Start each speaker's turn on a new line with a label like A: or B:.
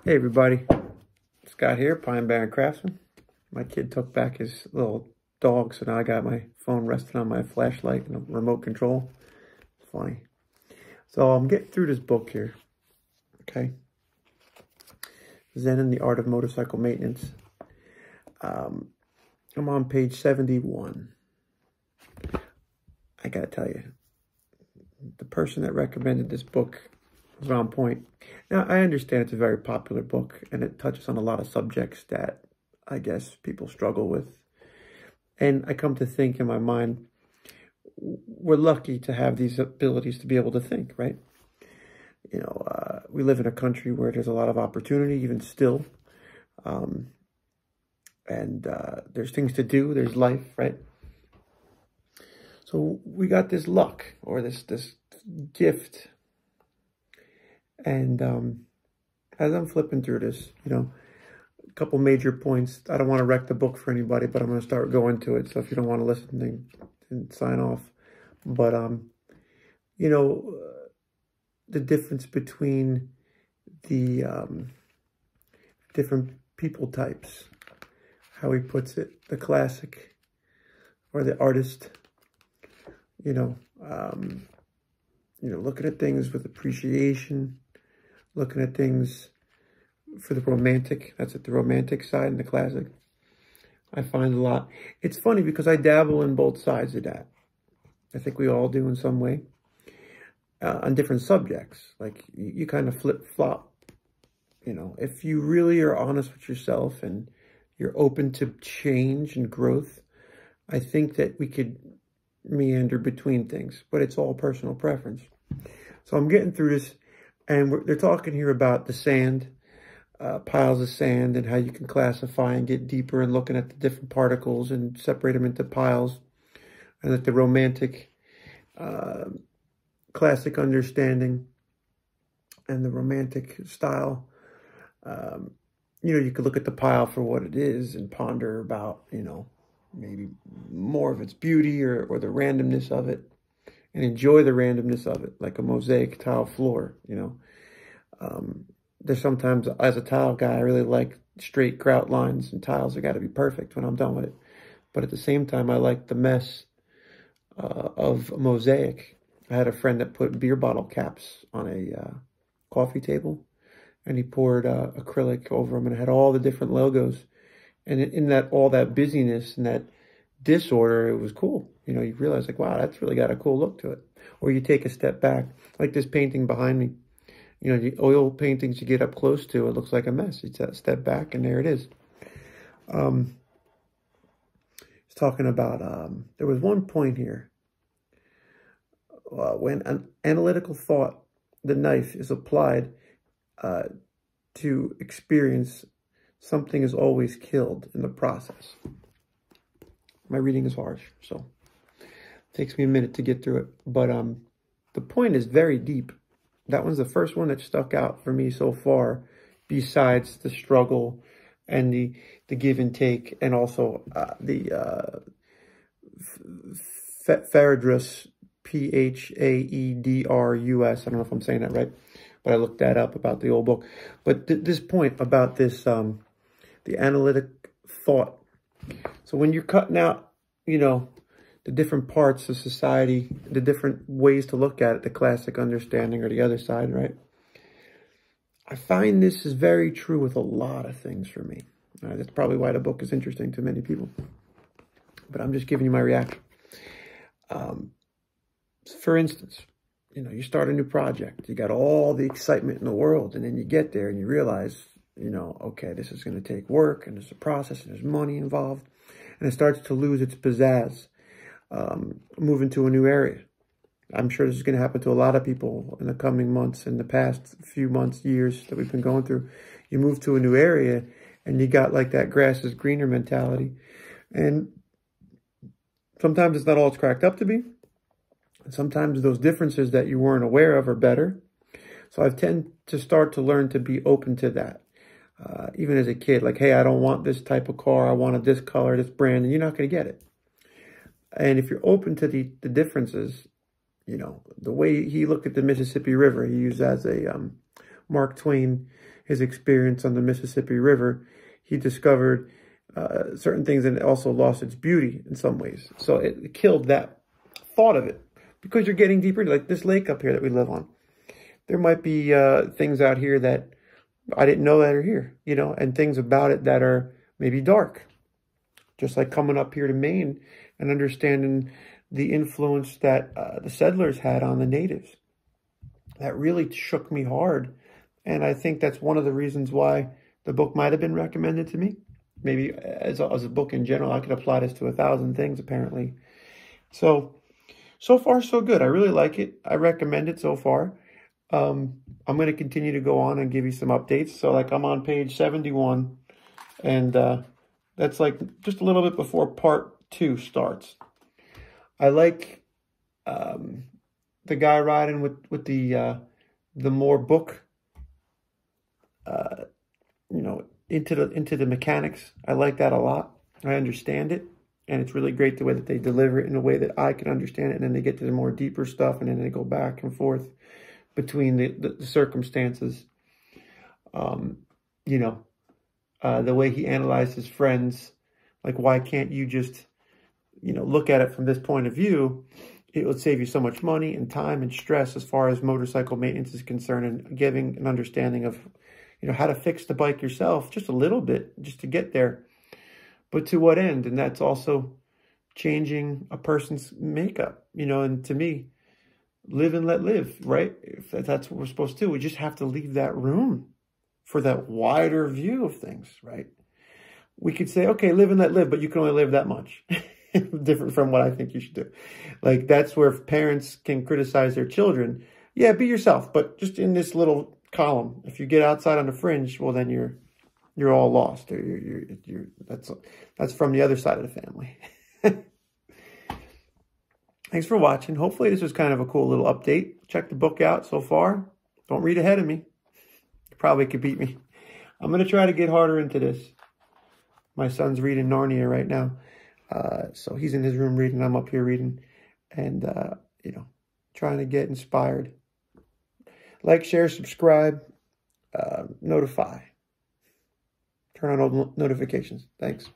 A: Hey everybody, Scott here, Pine Barren Craftsman. My kid took back his little dog, so now I got my phone resting on my flashlight and a remote control. It's funny. So I'm getting through this book here, okay? Zen and the Art of Motorcycle Maintenance. I'm on page 71. I gotta tell you, the person that recommended this book was on point. Now, I understand it's a very popular book, and it touches on a lot of subjects that I guess people struggle with. And I come to think in my mind, we're lucky to have these abilities to be able to think, right? You know, we live in a country where there's a lot of opportunity, even still. There's things to do, there's life, right? So we got this luck, or this gift. And as I'm flipping through this, you know, a couple major points. I don't want to wreck the book for anybody, but I'm going to start going to it. So if you don't want to listen, then sign off. But, you know, the difference between the different people types, how he puts it, the classic or the artist, looking at things with appreciation, looking at things for the romantic. That's it, the romantic side and the classic. I find a lot. It's funny because I dabble in both sides of that. I think we all do in some way. On different subjects. Like, you kind of flip-flop. You know, if you really are honest with yourself and you're open to change and growth, I think that we could meander between things. But it's all personal preference. So I'm getting through this. And they're talking here about the sand, piles of sand, and how you can classify and get deeper and looking at the different particles and separate them into piles. And that the romantic, classic understanding and the romantic style, you could look at the pile for what it is and ponder about, maybe more of its beauty or the randomness of it. And enjoy the randomness of it, like a mosaic tile floor, There's sometimes, as a tile guy, I really like straight grout lines and tiles. They got to be perfect when I'm done with it. But at the same time, I like the mess of a mosaic. I had a friend that put beer bottle caps on a coffee table, and he poured acrylic over them, and it had all the different logos. And in that all that busyness and that disorder, it was cool. You realize, like, wow, that's really got a cool look to it. Or you take a step back, like this painting behind me. The oil paintings you get up close to, it looks like a mess. It's that step back, and there it is. It's talking about, there was one point here. When an analytical thought, the knife, is applied to experience, something is always killed in the process. My reading is harsh, so it takes me a minute to get through it. But the point is very deep. That one's the first one that stuck out for me so far, besides the struggle and the give and take, and also the Phaedrus, Phaedrus. I don't know if I'm saying that right, but I looked that up about the old book. But this point about this, the analytic thought. So when you're cutting out, the different parts of society, the different ways to look at it, the classic understanding or the other side, right? I find this is very true with a lot of things for me. That's probably why the book is interesting to many people. But I'm just giving you my reaction. For instance, you start a new project. You got all the excitement in the world, and then you get there and you realize, okay, this is going to take work, and there's a process, and there's money involved, and it starts to lose its pizzazz. Moving to a new area. I'm sure this is going to happen to a lot of people in the coming months, in the past few months, years that we've been going through. You move to a new area, and you got like that grass is greener mentality. And sometimes it's not all it's cracked up to be. And sometimes those differences that you weren't aware of are better. So I tend to start to learn to be open to that. Even as a kid, like, hey, I don't want this type of car. I wanted this color, this brand, and you're not going to get it. And if you're open to the differences, the way he looked at the Mississippi River, he used as a Mark Twain, his experience on the Mississippi River, he discovered certain things and it also lost its beauty in some ways. So it killed that thought of it because you're getting deeper, like this lake up here that we live on. There might be things out here that I didn't know that are here, you know, and things about it that are maybe dark. Just like coming up here to Maine and understanding the influence that the settlers had on the natives. That really shook me hard. And I think that's one of the reasons why the book might have been recommended to me. Maybe as a book in general, I could apply this to 1,000 things, apparently. So far, so good. I really like it. I recommend it so far. I'm going to continue to go on and give you some updates. So, like, I'm on page 71. And that's, like, just a little bit before part 2 starts. I like the guy riding with the more book, you know, into the mechanics. I like that a lot. I understand it, and it's really great the way that they deliver it in a way that I can understand it, and then they get to the more deeper stuff, and then they go back and forth between the circumstances. You know, the way he analyzed his friends, like, why can't you just, you know, look at it from this point of view? It would save you so much money and time and stress as far as motorcycle maintenance is concerned, and giving an understanding of, you know, how to fix the bike yourself just a little bit just to get there. But to what end? And that's also changing a person's makeup, you know, and to me, live and let live, right? If that's what we're supposed to do, we just have to leave that room for that wider view of things, right? We could say, okay, live and let live, but you can only live that much. Different from what I think you should do. Like, that's where parents can criticize their children. Yeah, be yourself, but just in this little column. If you get outside on the fringe, well, then you're all lost. Or that's from the other side of the family. Thanks for watching. Hopefully this was kind of a cool little update. Check the book out so far. Don't read ahead of me. You probably could beat me. I'm going to try to get harder into this. My son's reading Narnia right now. So he's in his room reading, I'm up here reading, and, you know, trying to get inspired. Like, share, subscribe, notify. Turn on all notifications. Thanks.